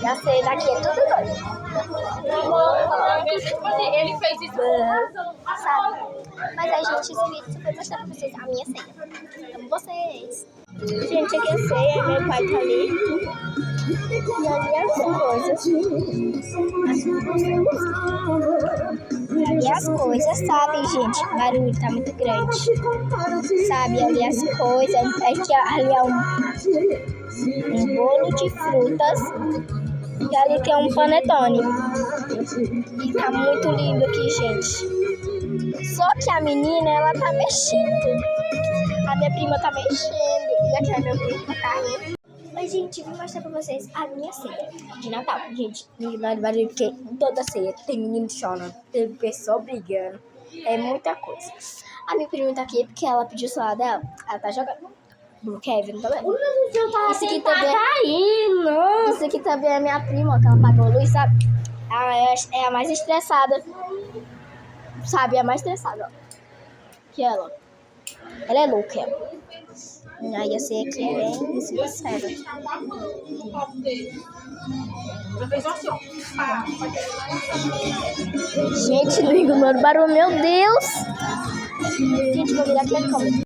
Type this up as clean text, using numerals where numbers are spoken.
Já sei, daqui é tudo doido. Ele fez isso com razão. Sabe? Mas aí, gente, esse vídeo só foi mostrar pra vocês a minha ceia. Amo vocês. Gente, aqui é a ceia, meu pai tá ali. E ali as coisas. Ali as coisas, sabe, gente? O barulho tá muito grande. Sabe, ali as coisas. Ali é um bolo de frutas. E ali tem um panetone. E tá muito lindo aqui, gente. Só que a menina, ela tá mexendo. A minha prima tá mexendo. E aqui é meu primo tá caindo. Mas, gente, vou mostrar pra vocês a minha ceia de Natal. Gente, menina de barulho, porque toda ceia tem menino chorando, tem pessoa brigando. É muita coisa. A minha prima tá aqui porque ela pediu o celular dela. Ela tá jogando. O Kevin também. Isso aqui também Isso aqui também é a minha prima, ó, que ela pagou a luz, sabe? Ela é a mais estressada. Sabe, é a mais estressada, ó. Que ela. Ela é louca. Aí eu sei que é bem sincera. Gente, não ignora o barulho, meu Deus! Gente, vou virar aqui a câmera.